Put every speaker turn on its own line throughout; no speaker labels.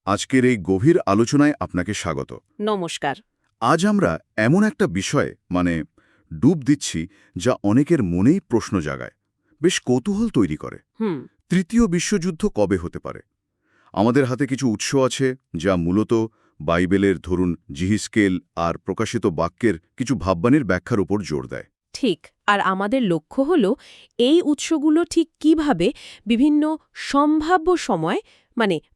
আজকের এই গভীর আলোচনায় আপনাকে স্বাগত।
নমস্কার।
আজ আমরা এমন একটা বিষয়ে ডুব দিচ্ছি যা অনেকের মনেই প্রশ্ন জাগায়, বেশ কৌতূহল তৈরি করে।
হুম।
তৃতীয় বিশ্বযুদ্ধ কবে হতে পারে? আমাদের হাতে কিছু উৎস আছে যা মূলত বাইবেলের ধরুন জিহিস্কেল আর প্রকাশিত বাক্যের কিছু ভাববাণীর ব্যাখ্যার উপর জোর দেয়।
ঠিক। আর আমাদের লক্ষ্য হল এই উৎসগুলো ঠিক কিভাবে বিভিন্ন সম্ভাব্য সময়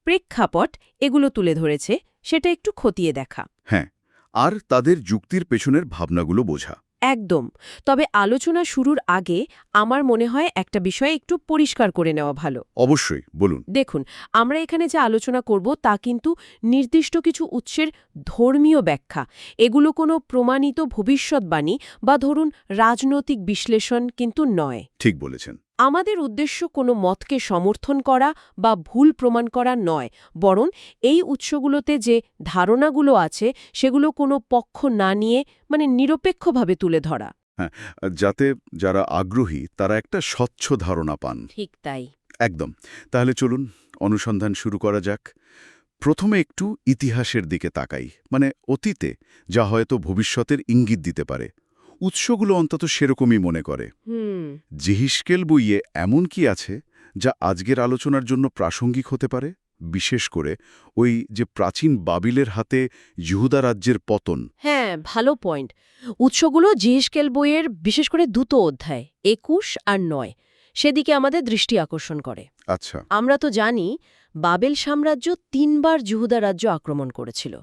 প্রেক্ষাপট এগুলো তুলে ধরেছে সেটা একটু খতিয়ে দেখা।
হ্যাঁ, আর তাদের যুক্তির পেছনের ভাবনাগুলো বোঝা।
একদম। তবে আলোচনা শুরুর আগে আমার মনে হয় একটা বিষয় একটু পরিষ্কার করে নেওয়া ভালো।
অবশ্যই, বলুন।
দেখুন, আমরা এখানে যে আলোচনা করব তা কিন্তু নির্দিষ্ট কিছু উৎসের ধর্মীয় ব্যাখ্যা। এগুলো কোনো প্রমাণিত ভবিষ্যৎবাণী বা ধরুন রাজনৈতিক বিশ্লেষণ কিন্তু নয়।
ঠিক বলেছেন।
আমাদের উদ্দেশ্য কোনো মতকে সমর্থন করা বা ভুল প্রমাণ করা নয়, বরং এই উৎসগুলোতে যে ধারণাগুলো আছে সেগুলো কোনো পক্ষ না নিয়ে নিরপেক্ষভাবে তুলে ধরা।
হ্যাঁ, যাতে যারা আগ্রহী তারা একটা স্বচ্ছ ধারণা পান।
ঠিক তাই।
একদম। তাহলে চলুন অনুসন্ধান শুরু করা যাক। প্রথমে একটু ইতিহাসের দিকে তাকাই, অতীতে, যা হয়তো ভবিষ্যতের ইঙ্গিত দিতে পারে। উৎসগুলো অন্তত সেরকমই মনে করে। জিহিস্কেল বইয়ে এমন কি আছে যা আজকের আলোচনার জন্য প্রাসঙ্গিক হতে পারে? বিশেষ করে ওই যে প্রাচীন বাবিলের হাতে ইহুদা রাজ্যের পতন।
হ্যাঁ, ভালো পয়েন্ট। উৎসগুলো জিহিস্কেল বইয়ের বিশেষ করে দুটো অধ্যায় ২১ আর ৯ সেদিকে আমাদের দৃষ্টি আকর্ষণ করে।
আচ্ছা।
আমরা তো জানি বাবেল সাম্রাজ্য ৩ বার যুহুদা রাজ্য আক্রমণ করেছিল,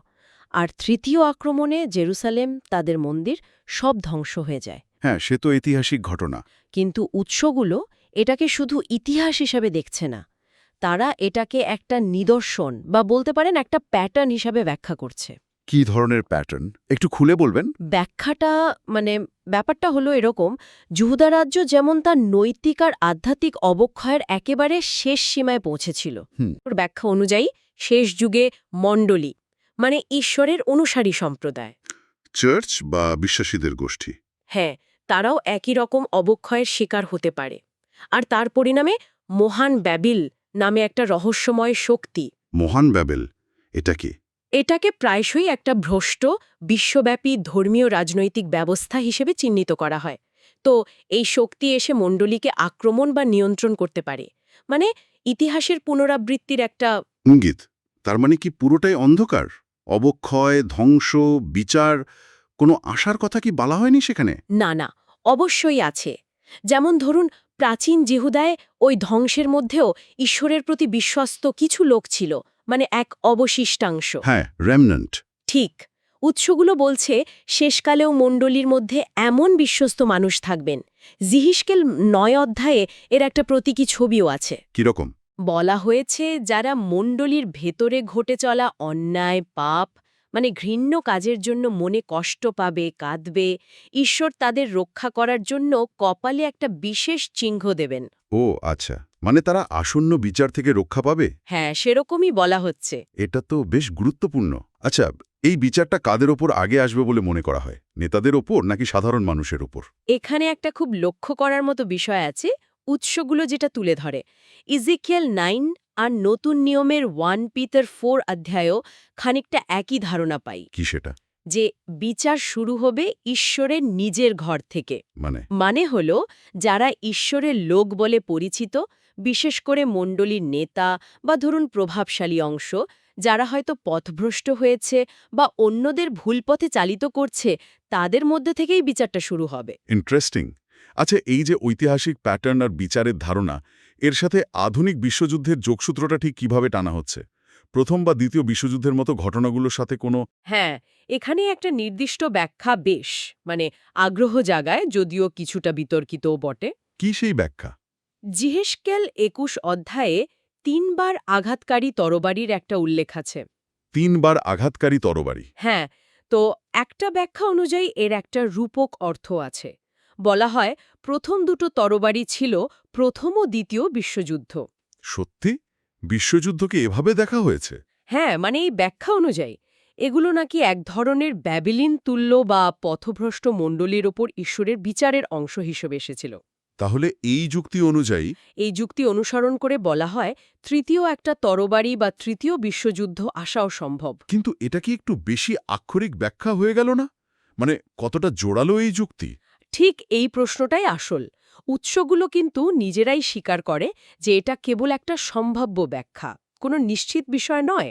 আর তৃতীয় আক্রমণে জেরুসালেম, তাদের মন্দির সব ধ্বংস হয়ে যায়।
হ্যাঁ, সে তো ঐতিহাসিক ঘটনা।
কিন্তু উৎসগুলো এটাকে শুধু ইতিহাস হিসাবে দেখছে না, তারা এটাকে একটা নিদর্শন বা বলতে পারেন একটা প্যাটার্ন হিসাবে ব্যাখ্যা করছে।
কি ধরনের প্যাটার্ন একটু খুলে বলবেন?
ব্যাখ্যাটা ব্যাপারটা হলো এরকম, যুহুদা রাজ্য যেমন তার নৈতিক আর আধ্যাত্মিক অবক্ষয়ের একেবারে শেষ সীমায় পৌঁছেছিল, ওর ব্যাখ্যা অনুযায়ী শেষ যুগে মণ্ডলী ঈশ্বরের অনুসারী সম্প্রদায়,
চার্চ বা বিশ্বাসীদের গোষ্ঠী।
হ্যাঁ, তারাও একই রকম অবক্ষয়ের শিকার হতে পারে। আর তার পরিণামে মহান ব্যাবিল নামে একটা রহস্যময় শক্তি।
মহান ব্যাবেল এটা কি?
এটাকে প্রায়শই একটা ভ্রষ্ট বিশ্বব্যাপী ধর্মীয় রাজনৈতিক ব্যবস্থা হিসেবে চিহ্নিত করা হয়। তো এই শক্তি এসে মণ্ডলীকে আক্রমণ বা নিয়ন্ত্রণ করতে পারে, ইতিহাসের পুনরাবৃত্তির একটা
ইঙ্গিত। তার মানে কি পুরোটাই অন্ধকার? অবক্ষয়, ধ্বংস, বিচার, কোনো আশার কথা কি বলা হয়নি সেখানে?
না না, অবশ্যই আছে। যেমন ধরুন, প্রাচীন জিহুদায় ওই ধ্বংসের মধ্যেও ঈশ্বরের প্রতি বিশ্বস্ত কিছু লোক ছিল, এক অবশিষ্টাংশ।
হ্যাঁ, রেমন্যান্ট।
ঠিক। উৎসগুলো বলছে শেষকালেও মণ্ডলীর মধ্যে এমন বিশ্বস্ত মানুষ থাকবেন। জিহিস্কেল ৯ অধ্যায়ে এর একটা প্রতীকী ছবিও আছে।
কিরকম?
বলা হয়েছে যারা মণ্ডলীর ভেতরে ঘটে চলা অন্যায়, পাপ, ঘৃণ্য কাজের জন্য মনে কষ্ট পাবে, কাঁদবে, ঈশ্বর তাদের রক্ষা করার জন্য কপালে একটা বিশেষ চিহ্ন দেবেন।
ও আচ্ছা, তারা আসন্ন বিচার থেকে রক্ষা পাবে?
হ্যাঁ, সেরকমই বলা হচ্ছে।
এটা তো বেশ গুরুত্বপূর্ণ। আচ্ছা, এই বিচারটা কাদের ওপর আগে আসবে বলে মনে করা হয়? নেতাদের ওপর নাকি সাধারণ মানুষের ওপর?
এখানে একটা খুব লক্ষ্য করার মতো বিষয় আছে। উৎসগুলো যেটা তুলে ধরে, ইজিকিয়েল ৯ আর নতুন নিয়মের 1 পিটার 4 অধ্যায়েও খানিকটা একই ধারণা পাই।
কি সেটা?
যে বিচার শুরু হবে ঈশ্বরের নিজের ঘর থেকে। মানে হলো, যারা ঈশ্বরের লোক বলে পরিচিত, বিশেষ করে মণ্ডলীর নেতা বা ধরুন প্রভাবশালী অংশ, যারা হয়তো পথভ্রষ্ট হয়েছে বা অন্যদের ভুল পথে চালিত করছে, তাদের মধ্যে থেকেই বিচারটা শুরু হবে।
ইন্টারেস্টিং। আচ্ছা, এই যে ঐতিহাসিক প্যাটার্ন আর বিচারের ধারণা, এর সাথে আধুনিক বিশ্বযুদ্ধের যোগসূত্রটা ঠিক কিভাবে টানা হচ্ছে? প্রথম বা দ্বিতীয় বিশ্বযুদ্ধের মতো ঘটনাগুলোর সাথে কোনো?
হ্যাঁ, এখানে একটা নির্দিষ্ট ব্যাখ্যা বেশ আগ্রহ জাগায়, যদিও কিছুটা বিতর্কিতও বটে।
কি সেই ব্যাখ্যা?
জিহেশকেল ২১ অধ্যায়ে ৩ বার আঘাতকারী তরবারির একটা উল্লেখ আছে।
৩ বার আঘাতকারী তরবারি?
হ্যাঁ, তো একটা ব্যাখ্যা অনুযায়ী এর একটা রূপক অর্থ আছে। বলা হয় প্রথম দুটো তরবারি ছিল প্রথম ও দ্বিতীয় বিশ্বযুদ্ধ।
সত্যি? বিশ্বযুদ্ধকে এভাবে দেখা হয়েছে?
হ্যাঁ, এই ব্যাখ্যা অনুযায়ী এগুলো নাকি এক ধরনের ব্যাবিলিন তুল্য বা পথভ্রষ্ট মণ্ডলীর ওপর ঈশ্বরের বিচারের অংশ হিসেবে এসেছিল।
তাহলে এই যুক্তি অনুযায়ী
এই যুক্তি অনুসরণ করে বলা হয় তৃতীয় একটা তরবারি বা তৃতীয় বিশ্বযুদ্ধ আসাও সম্ভব।
কিন্তু এটা কি একটু বেশি আক্ষরিক ব্যাখ্যা হয়ে গেল না? মানে কতটা জোরালো এই যুক্তি?
ঠিক এই প্রশ্নটাই আসল। উৎসগুলো কিন্তু নিজেরাই স্বীকার করে যে এটা কেবল একটা সম্ভাব্য ব্যাখ্যা, কোনো নিশ্চিত বিষয় নয়।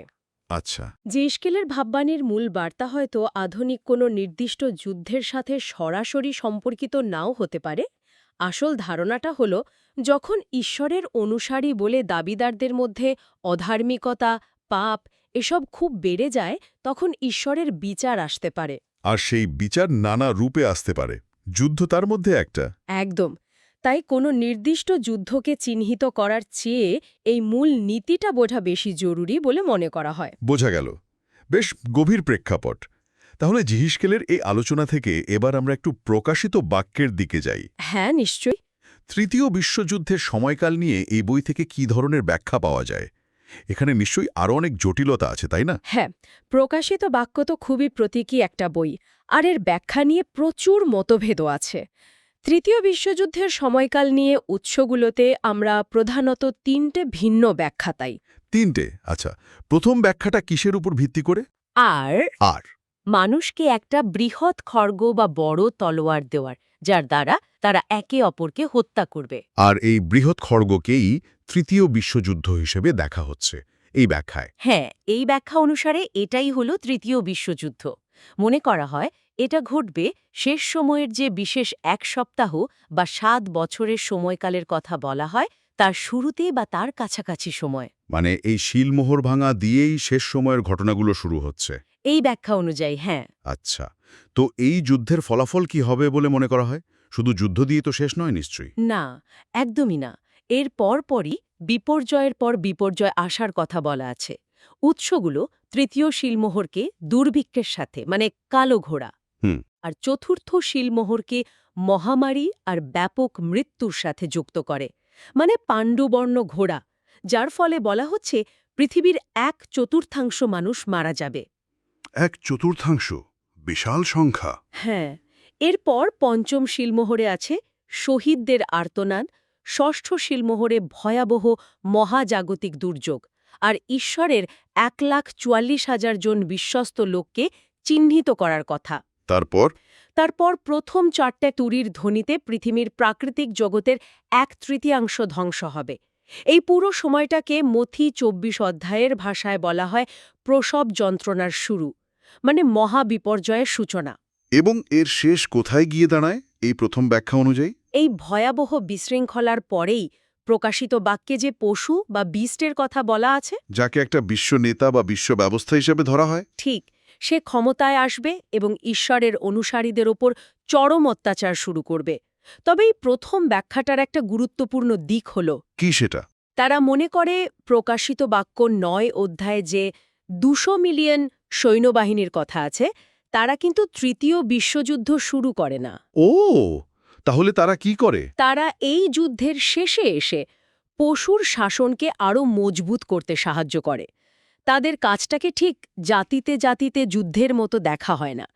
আচ্ছা,
যে স্কেলের ভাববাণীর মূল বার্তা হয়তো আধুনিক কোনো নির্দিষ্ট যুদ্ধের সাথে সরাসরি সম্পর্কিত নাও হতে পারে, আসল ধারণাটা হল যখন ঈশ্বরের অনুসারী বলে দাবিদারদের মধ্যে অধার্মিকতা, পাপ এসব খুব বেড়ে যায়, তখন ঈশ্বরের বিচার আসতে পারে।
আর সেই বিচার নানা রূপে আসতে পারে। যুদ্ধ তার মধ্যে একটা।
একদম। তাই কোনো নির্দিষ্ট যুদ্ধকে চিহ্নিত করার চেয়ে এই মূল নীতিটা বোঝা বেশি জরুরি বলে মনে করা হয়।
বোঝা গেল। বেশ গভীর প্রেক্ষাপট। তাহলে জিহিস্কেলের এই আলোচনা থেকে এবার আমরা একটু প্রকাশিত বাক্যের দিকে যাই।
হ্যাঁ, নিশ্চয়ই।
তৃতীয় বিশ্বযুদ্ধের সময়কাল নিয়ে এই বই থেকে কী ধরনের ব্যাখ্যা পাওয়া যায়? এখানে নিশ্চয়ই আরও অনেক জটিলতা আছে, তাই না?
হ্যাঁ, প্রকাশিত বাক্য তো খুবই প্রতীকী একটা বই, আর এর ব্যাখ্যা নিয়ে প্রচুর মতভেদও আছে। তৃতীয় বিশ্বযুদ্ধের সময়কাল নিয়ে উৎসগুলোতে আমরা প্রধানত ৩টে ভিন্ন ব্যাখ্যা পাই।
৩টে? আচ্ছা, প্রথম ব্যাখ্যাটা কিসের উপর ভিত্তি করে?
আর
আর
মানুষকে একটা বৃহৎ খড়গ বা বড় তলোয়ার দেওয়ার, যার দ্বারা তারা একে অপরকে হত্যা করবে।
আর এই বৃহৎ খড়গকেই তৃতীয় বিশ্বযুদ্ধ হিসেবে দেখা হচ্ছে এই ব্যাখ্যায়।
হ্যাঁ, এই ব্যাখ্যা অনুসারে এটাই হলো তৃতীয় বিশ্বযুদ্ধ। মনে করা হয় এটা ঘটবে শেষ সময়ের যে বিশেষ ১ সপ্তাহ বা ৭ বছরের সময়কালের কথা বলা হয়, তার শুরুতে বা তার কাছাকাছি সময়।
মানে এই শিলমোহর ভাঙা দিয়েই শেষ সময়ের ঘটনাগুলো শুরু হচ্ছে।
এই ব্যাখ্যা অনুযায়ী, হ্যাঁ।
আচ্ছা, তো এই যুদ্ধের ফলাফল কি হবে বলে মনে করা হয়? শুধু যুদ্ধ দিয়ে তো শেষ নয় নিশ্চয়ই।
না, একদমই না। এর পরপরই বিপর্যয়ের পর বিপর্যয় আসার কথা বলা আছে। উৎসগুলো তৃতীয় শিলমোহরকে দুর্ভিক্ষের সাথে, মানে কালো ঘোড়া,
হুম।
আর চতুর্থ শিলমোহরকে মহামারী আর ব্যাপক মৃত্যুর সাথে যুক্ত করে, মানে পাণ্ডুবর্ণ ঘোড়া, যার ফলে বলা হচ্ছে পৃথিবীর 1/4 মানুষ মারা যাবে।
1/4? বিশাল সংখ্যা।
হ্যাঁ, এরপর পঞ্চম শিলমোহরে আছে শহীদদের আর্তনাদ, ষষ্ঠ শিলমোহরে ভয়াবহ মহাজাগতিক দুর্যোগ, আর ঈশ্বরের 1,44,000 জন বিশ্বস্ত লোককে চিহ্নিত করার কথা। তারপর প্রথম 4টে তুরির ধ্বনিতে পৃথিবীর প্রাকৃতিক জগতের 1/3 ধ্বংস হবে। এই পুরো সময়টাকে মথি 24 অধ্যায়ের ভাষায় বলা হয় প্রসব যন্ত্রণার শুরু, মানে মহাবিপর্যয়ের সূচনা।
এবং এর শেষ কোথায় গিয়ে দাঁড়ায় এই প্রথম ব্যাখ্যা অনুযায়ী?
এই ভয়াবহ বিশৃঙ্খলার পরেই প্রকাশিত বাক্যে যে পশু বা বিস্টের কথা বলা আছে,
যাকে একটা বিশ্ব নেতা বা বিশ্ব ব্যবস্থা হিসেবে ধরা হয়।
ঠিক, সে ক্ষমতায় আসবে এবং ঈশ্বরের অনুসারীদের ওপর চরম অত্যাচার শুরু করবে। তবে এই প্রথম ব্যাখ্যাটার একটা গুরুত্বপূর্ণ দিক হল,
কি সেটা?
তারা মনে করে প্রকাশিত বাক্য 9 অধ্যায়ে যে 200 মিলিয়ন সৈন্যবাহিনীর কথা আছে, তারা কিন্তু তৃতীয় বিশ্বযুদ্ধ শুরু করে না।
ও, তাহলে তারা কি করে?
তারা এই যুদ্ধের শেষে এসে পশুর শাসনকে আরও মজবুত করতে সাহায্য করে। তাদের কাজটাকে ঠিক জাতিতে জাতিতে যুদ্ধের মতো দেখা হয় না,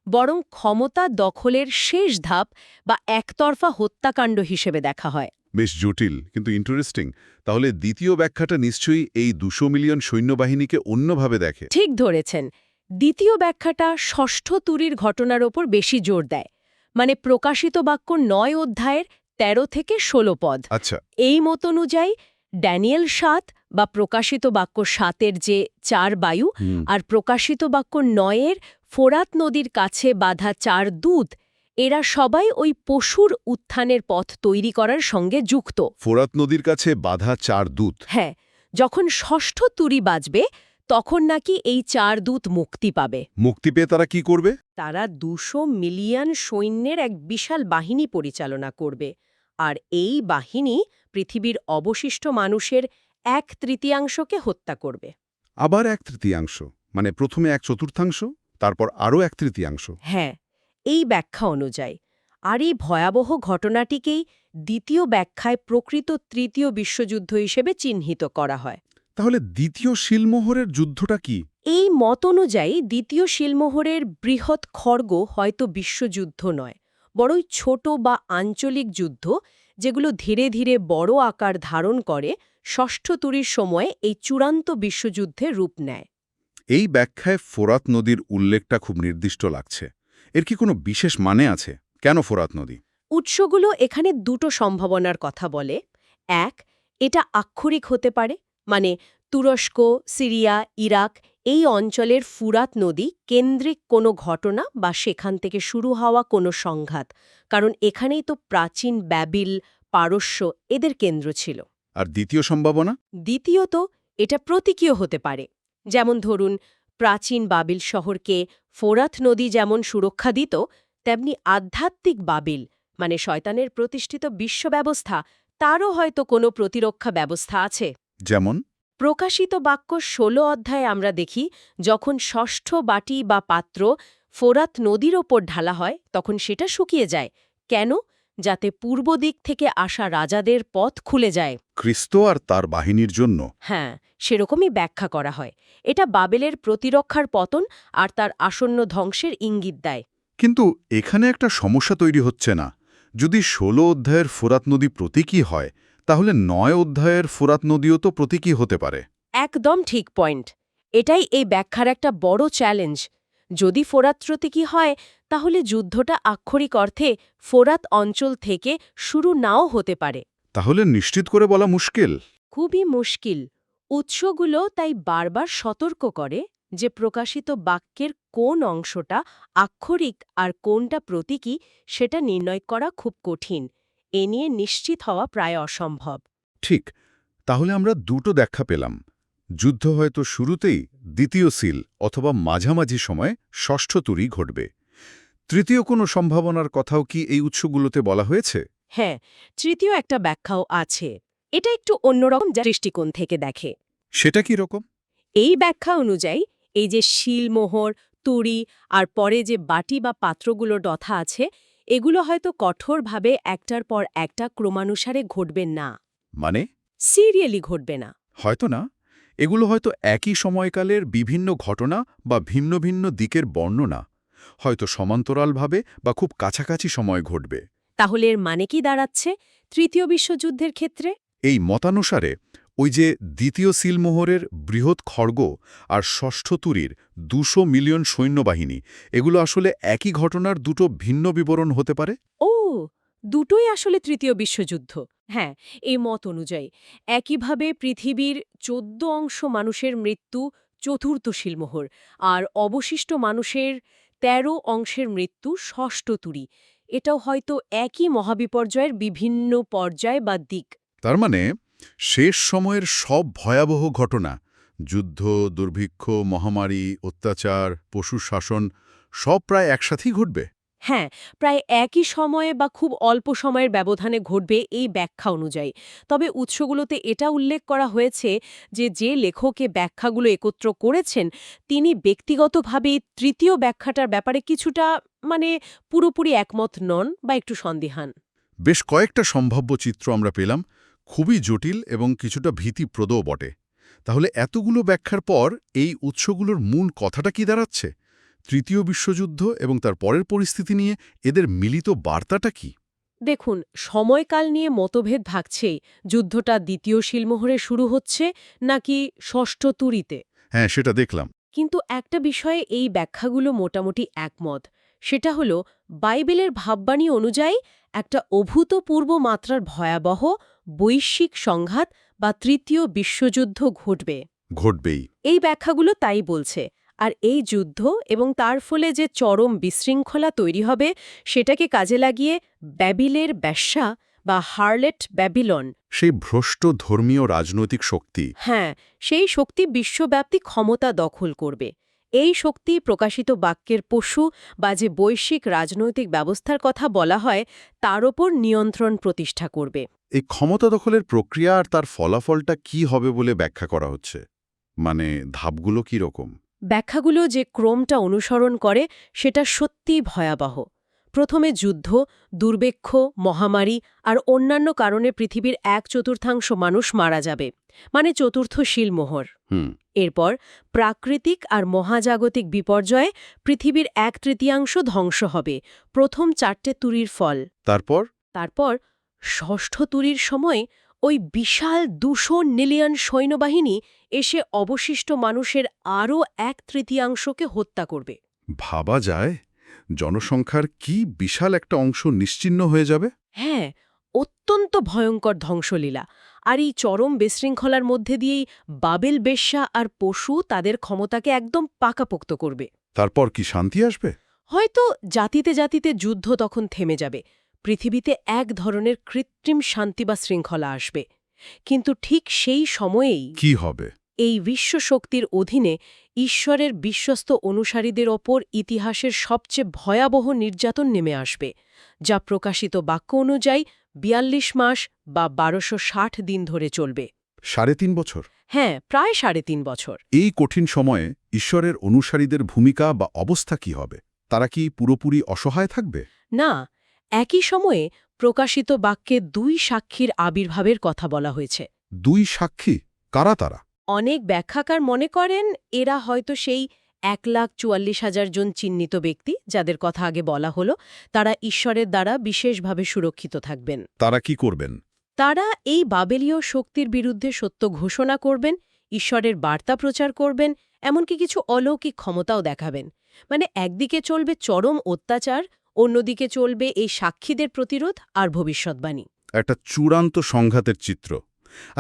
বরং ক্ষমতা দখলের শেষ ধাপ বা একতরফা হত্যাকাণ্ড হিসেবে দেখা হয়।
বেশ জটিল, কিন্তু ইন্টারেস্টিং। তাহলে দ্বিতীয় ব্যাখ্যাটা নিশ্চয়ই এই 200 মিলিয়ন সৈন্যবাহিনীকে অন্যভাবে দেখে।
ঠিক ধরেছেন। দ্বিতীয় ব্যাখ্যাটা ষষ্ঠ তুরির ঘটনার ওপর বেশি জোর দেয়, মানে প্রকাশিত বাক্য 9 অধ্যায়ের 13 থেকে 16 পদ।
আচ্ছা।
এই মত অনুযায়ী ড্যানিয়েল 7 বা প্রকাশিত বাক্য 7-এর যে 4 বায়ু আর প্রকাশিত বাক্য 9-এর ফোরাত নদীর কাছে বাঁধা 4 দূত, এরা সবাই ওই পশুর উত্থানের পথ তৈরি করার সঙ্গে যুক্ত।
ফোরাত নদীর কাছে বাঁধা 4 দূত।
হ্যাঁ, যখন ষষ্ঠ তুরি বাজবে তখন নাকি এই 4 দূত মুক্তি পাবে।
মুক্তি পেয়ে তারা কি করবে?
তারা 200 মিলিয়ন সৈন্যের এক বিশাল বাহিনী পরিচালনা করবে, আর এই বাহিনী পৃথিবীর অবশিষ্ট মানুষের 1/3 হত্যা করবে।
আবার 1/3, মানে প্রথমে 1/4, তারপর আরও 1/3।
হ্যাঁ, এই ব্যাখ্যা অনুযায়ী। আর এই ভয়াবহ ঘটনাটিকেই দ্বিতীয় ব্যাখ্যায় প্রকৃত তৃতীয় বিশ্বযুদ্ধ হিসেবে চিহ্নিত করা হয়।
তাহলে দ্বিতীয় শিলমোহরের যুদ্ধটা কি?
এই মত অনুযায়ী দ্বিতীয় শিলমোহরের বৃহৎ খড়গ হয়তো বিশ্বযুদ্ধ নয়, বড়ই ছোট বা আঞ্চলিক যুদ্ধ, যেগুলো ধীরে ধীরে বড় আকার ধারণ করে ষষ্ঠ তুরির সময়ে এই চূড়ান্ত বিশ্বযুদ্ধে রূপ নেয়।
এই ব্যাখ্যায় ফোরাত নদীর উল্লেখটা খুব নির্দিষ্ট লাগছে। এর কি কোনো বিশেষ মানে আছে? কেন ফোরাত নদী?
উৎসগুলো এখানে দুটো সম্ভাবনার কথা বলে। এক, এটা আক্ষরিক হতে পারে, মানে তুরস্ক, সিরিয়া, ইরাক এই অঞ্চলের ফুরাত নদী কেন্দ্রিক কোনো ঘটনা বা সেখান থেকে শুরু হওয়া কোনো সংঘাত, কারণ এখানেই তো প্রাচীন ব্যাবিল, পারস্য এদের কেন্দ্র ছিল।
আর দ্বিতীয় সম্ভাবনা?
দ্বিতীয়ত, এটা প্রতীকীয় হতে পারে। যেমন ধরুন, প্রাচীন বাবিল শহরকে ফোরাত নদী যেমন সুরক্ষা দিত, তেমনি আধ্যাত্মিক বাবিল, মানে শয়তানের প্রতিষ্ঠিত বিশ্ব ব্যবস্থা, তারও হয়তো কোনো প্রতিরক্ষা ব্যবস্থা আছে।
যেমন?
প্রকাশিত বাক্য ১৬ অধ্যায়ে আমরা দেখি, যখন ষষ্ঠ বাটি বা পাত্র ফোরাত নদীর ওপর ঢালা হয় তখন সেটা শুকিয়ে যায়। কেন? যাতে পূর্ব দিক থেকে আসা রাজাদের পথ খুলে যায়।
খ্রিস্ট আর তার বাহিনীর জন্য?
হ্যাঁ, সেরকমই ব্যাখ্যা করা হয়। এটা বাবেলের প্রতিরক্ষার পতন আর তার আসন্ন ধ্বংসের ইঙ্গিত দেয়।
কিন্তু এখানে একটা সমস্যা তৈরি হচ্ছে না? যদি ১৬ অধ্যায়ের ফোরাত নদী প্রতীকী হয়, তাহলে ৯ অধ্যায়ের ফোরাত নদীও তো প্রতীকী হতে পারে।
একদম ঠিক পয়েন্ট। এটাই এই ব্যাখ্যার একটা বড় চ্যালেঞ্জ। যদি ফোরাত প্রতীকী হয়, তাহলে যুদ্ধটা আক্ষরিক অর্থে ফোরাত অঞ্চল থেকে শুরু নাও হতে পারে।
তাহলে নিশ্চিত করে বলা মুশকিল।
খুবই মুশকিল। উৎসগুলো তাই বারবার সতর্ক করে যে প্রকাশিত বাক্যের কোন অংশটা আক্ষরিক আর কোনটা প্রতীকী সেটা নির্ণয় করা খুব কঠিন। এ নিয়ে নিশ্চিত হওয়া প্রায় অসম্ভব।
ঠিক। তাহলে আমরা দুটো ব্যাখ্যা পেলাম। যুদ্ধ হয়তো শুরুতেই দ্বিতীয় সিল অথবা মাঝামাঝি সময়ে ষষ্ঠ তুরি ঘটবে। তৃতীয় কোনো সম্ভাবনার কথাও কি এই উৎসগুলোতে বলা হয়েছে?
হ্যাঁ, তৃতীয় একটা ব্যাখ্যাও আছে। এটা একটু অন্যরকম দৃষ্টিকোণ থেকে দেখে।
সেটা কি রকম?
এই ব্যাখ্যা অনুযায়ী এই যে শিলমোহর, তুড়ি আর পরে যে বাটি বা পাত্রগুলোর কথা আছে, এগুলো হয়তো কঠোরভাবে একটার পর একটা ক্রমানুসারে ঘটবে না।
মানে?
সিরিয়ালি ঘটবে না।
হয়তো না। এগুলো হয়তো একই সময়কালের বিভিন্ন ঘটনা বা ভিন্ন ভিন্ন দিকের বর্ণনা, হয়তো সমান্তরালভাবে বা খুব কাছাকাছি সময় ঘটবে।
তাহলে এর মানে কি দাঁড়াচ্ছে তৃতীয় বিশ্বযুদ্ধের ক্ষেত্রে?
এই মতানুসারে ওই যে দ্বিতীয় সিলমোহরের বৃহৎ খড়গ আর ষষ্ঠ তুরির ২০০ মিলিয়ন সৈন্যবাহিনী, এগুলো আসলে একই ঘটনার দুটো ভিন্ন বিবরণ হতে পারে।
ও, দুটোই আসলে তৃতীয় বিশ্বযুদ্ধ। হ্যাঁ, এই মত অনুযায়ী একইভাবে পৃথিবীর ১৪ অংশ মানুষের মৃত্যু চতুর্থ শিলমোহর, আর অবশিষ্ট মানুষের ১৩ অংশের মৃত্যু ষষ্ঠ তুরি। এটাও হয়তো একই মহাবিপর্যয়ের বিভিন্ন পর্যায় বা দিক।
তার মানে শেষ সময়ের সব ভয়াবহ ঘটনা, যুদ্ধ, দুর্ভিক্ষ, মহামারী, অত্যাচার, পশু শাসন, সব প্রায় একসাথেই ঘটবে।
হ্যাঁ, প্রায় একই সময়ে বা খুব অল্প সময়ের ব্যবধানে ঘটবে এই ব্যাখ্যা অনুযায়ী। তবে উৎসগুলোতে এটা উল্লেখ করা হয়েছে যে যে লেখক এ ব্যাখ্যাগুলো একত্র করেছেন, তিনি ব্যক্তিগতভাবে তৃতীয় ব্যাখ্যাটার ব্যাপারে কিছুটা পুরোপুরি একমত নন বা একটু সন্দিহান।
বেশ কয়েকটা সম্ভাব্য চিত্র আমরা পেলাম, খুবই জটিল এবং কিছুটা ভীতিপ্রদও বটে। তাহলে এতগুলো ব্যাখ্যার পর এই উৎসগুলোর মূল কথাটা কি দাঁড়াচ্ছে? তৃতীয় বিশ্বযুদ্ধ এবং তার পরের পরিস্থিতি নিয়ে এদের মিলিত বার্তাটা কি?
দেখুন, সময়কাল নিয়ে মতভেদ ভাগছেই। যুদ্ধটা দ্বিতীয় শিলমোহরে শুরু হচ্ছে নাকি ষষ্ঠ তুরিতে।
হ্যাঁ, সেটা দেখলাম।
কিন্তু একটা বিষয়ে এই ব্যাখ্যাগুলো মোটামুটি একমত। সেটা হলো, বাইবেলের ভাববাণী অনুযায়ী একটা অভূতপূর্ব মাত্রার ভয়াবহ বৈশ্বিক সংঘাত বা তৃতীয় বিশ্বযুদ্ধ ঘটবে।
ঘটবেই।
এই ব্যাখ্যাগুলো তাই বলছে। আর এই যুদ্ধ এবং তার ফলে যে চরম বিশৃঙ্খলা তৈরি হবে, সেটাকে কাজে লাগিয়ে ব্যাবিলের বেশ্যা বা হার্লেট ব্যাবিলন,
সেই ভ্রষ্ট ধর্মীয় রাজনৈতিক শক্তি,
হ্যাঁ, সেই শক্তি বিশ্বব্যাপী ক্ষমতা দখল করবে। এই শক্তি প্রকাশিত বাক্যের পশু বা যে বৈশ্বিক রাজনৈতিক ব্যবস্থার কথা বলা হয়, তার ওপর নিয়ন্ত্রণ প্রতিষ্ঠা করবে।
এই ক্ষমতা দখলের প্রক্রিয়া আর তার ফলাফলটা কি হবে বলে ব্যাখ্যা করা হচ্ছে? মানে ধাপগুলো কি রকম?
ব্যাখ্যাগুলো যে ক্রমটা অনুসরণ করে সেটা সত্যিই ভয়াবহ। প্রথমে যুদ্ধ, দুর্ভিক্ষ, মহামারী আর অন্যান্য কারণে পৃথিবীর ১/৪ মানুষ মারা যাবে, মানে চতুর্থ শিলমোহর। এরপর প্রাকৃতিক আর মহাজাগতিক বিপর্যয়ে পৃথিবীর ১/৩ ধ্বংস হবে, প্রথম ৪টে তুরির ফল।
তারপর?
তারপর ষষ্ঠ তুরির সময় ওই বিশাল 200 মিলিয়ন সৈন্যবাহিনী এসে অবশিষ্ট মানুষের আরও 1/3 হত্যা করবে।
ভাবা যায় জনসংখ্যার কি বিশাল একটা অংশ নিশ্চিহ্ন হয়ে যাবে।
হ্যাঁ, অত্যন্ত ভয়ঙ্কর ধ্বংসলীলা। আর এই চরম বিশৃঙ্খলার মধ্যে দিয়েই বাবেল বেশ্যা আর পশু তাদের ক্ষমতাকে একদম পাকাপোক্ত করবে।
তারপর কি শান্তি আসবে?
হয়তো জাতিতে জাতিতে যুদ্ধ তখন থেমে যাবে, পৃথিবীতে এক ধরনের কৃত্রিম শান্তি বা শৃঙ্খলা আসবে। কিন্তু ঠিক সেই সময়েই
কি হবে?
এই বিশ্বশক্তির অধীনে ঈশ্বরের বিশ্বস্ত অনুসারীদের ওপর ইতিহাসের সবচেয়ে ভয়াবহ নির্যাতন নেমে আসবে, যা প্রকাশিত বাক্য অনুযায়ী 42 মাস বা 1260 দিন ধরে চলবে।
3.5 বছর?
হ্যাঁ, প্রায় 3.5 বছর।
এই কঠিন সময়ে ঈশ্বরের অনুসারীদের ভূমিকা বা অবস্থা কি হবে? তারা কি পুরোপুরি অসহায় থাকবে?
না, একই সময়ে প্রকাশিত বাক্যে 2 সাক্ষীর আবির্ভাবের কথা বলা হয়েছে।
2 সাক্ষী? কারা তারা?
অনেক ব্যাখ্যাকার মনে করেন এরা হয়তো সেই 1,44,000 জন চিহ্নিত ব্যক্তি যাদের কথা আগে বলা হলো। তারা ঈশ্বরের দ্বারা বিশেষভাবে সুরক্ষিত থাকবেন।
তারা কি করবেন?
তারা এই বাবেলীয় শক্তির বিরুদ্ধে সত্য ঘোষণা করবেন, ঈশ্বরের বার্তা প্রচার করবেন, এমনকি কিছু অলৌকিক ক্ষমতাও দেখাবেন। মানে একদিকে চলবে চরম অত্যাচার, অন্যদিকে চলবে এই সাক্ষীদের প্রতিরোধ আর ভবিষ্যৎবাণী।
একটা চূড়ান্ত সংঘাতের চিত্র।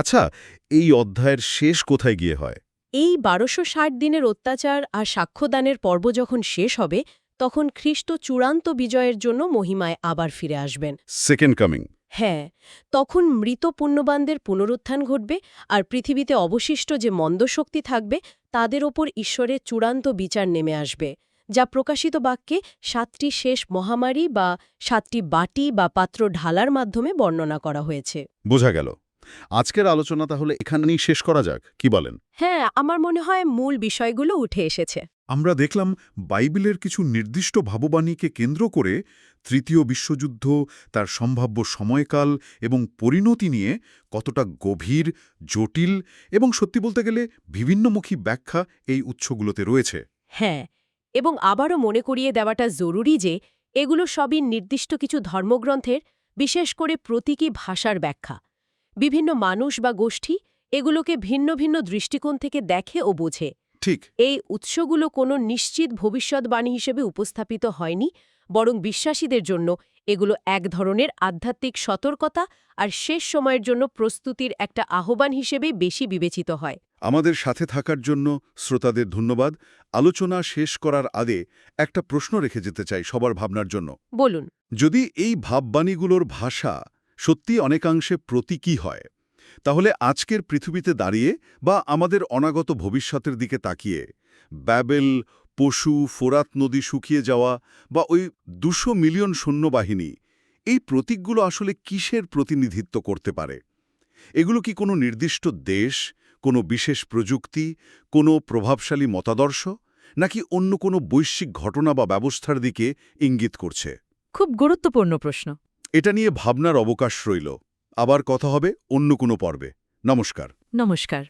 আচ্ছা, এই অধ্যায়ের শেষ কোথায় গিয়ে হয়?
এই 1260 দিনের অত্যাচার আর সাক্ষ্যদানের পর্ব যখন শেষ হবে, তখন খ্রিস্ট চূড়ান্ত বিজয়ের জন্য মহিমায় আবার ফিরে আসবেন।
Second coming.
হ্যাঁ, তখন মৃত পুণ্যবানদের পুনরুত্থান ঘটবে, আর পৃথিবীতে অবশিষ্ট যে মন্দ শক্তি থাকবে তাদের ওপর ঈশ্বরের চূড়ান্ত বিচার নেমে আসবে, যা প্রকাশিত বাক্যে 7টি শেষ মহামারী বা 7টি বাটি বা পাত্র ঢালার মাধ্যমে বর্ণনা করা হয়েছে।
বোঝা গেল। আজকের আলোচনা তাহলে এখানেই শেষ করা যাক, কি বলেন?
হ্যাঁ, আমার মনে হয় মূল বিষয়গুলো উঠে এসেছে।
আমরা দেখলাম বাইবেলের কিছু নির্দিষ্ট ভাববাণীকে কেন্দ্র করে তৃতীয় বিশ্বযুদ্ধ, তার সম্ভাব্য সময়কাল এবং পরিণতি নিয়ে কতটা গভীর, জটিল এবং সত্যি বলতে গেলে বিভিন্নমুখী ব্যাখ্যা এই উৎসগুলোতে রয়েছে।
হ্যাঁ, এবং আবারও মনে করিয়ে দেওয়াটা জরুরি যে এগুলো সবই নির্দিষ্ট কিছু ধর্মগ্রন্থের, বিশেষ করে প্রতীকী ভাষার ব্যাখ্যা। বিভিন্ন মানুষ বা গোষ্ঠী এগুলোকে ভিন্ন ভিন্ন দৃষ্টিকোণ থেকে দেখে ও বোঝে।
ঠিক।
এই উৎসগুলো কোনো নিশ্চিত ভবিষ্যৎবাণী হিসেবে উপস্থাপিত হয়নি, বরং বিশ্বাসীদের জন্য এগুলো এক ধরনের আধ্যাত্মিক সতর্কতা আর শেষ সময়ের জন্য প্রস্তুতির একটা আহ্বান হিসেবেই বেশি বিবেচিত হয়।
আমাদের সাথে থাকার জন্য শ্রোতাদের ধন্যবাদ। আলোচনা শেষ করার আগে একটা প্রশ্ন রেখে যেতে চাই সবার ভাবনার জন্য।
বলুন।
যদি এই ভাববাণীগুলোর ভাষা সত্যি অনেকাংশে প্রতীকী হয়, তাহলে আজকের পৃথিবীতে দাঁড়িয়ে বা আমাদের অনাগত ভবিষ্যতের দিকে তাকিয়ে ব্যাবেল, পশু, ফোরাত নদী শুকিয়ে যাওয়া বা ওই 200 মিলিয়ন সৈন্যবাহিনী, এই প্রতীকগুলো আসলে কিসের প্রতিনিধিত্ব করতে পারে? এগুলো কি কোনো নির্দিষ্ট দেশ, কোনো বিশেষ প্রযুক্তি, কোনো প্রভাবশালী মতাদর্শ, নাকি অন্য কোনো বৈশ্বিক ঘটনা বা ব্যবস্থার দিকে ইঙ্গিত করছে?
খুব গুরুত্বপূর্ণ প্রশ্ন।
এটা নিয়ে ভাবনার অবকাশ রইল। আবার কথা হবে অন্য কোনো পর্বে। নমস্কার।
নমস্কার।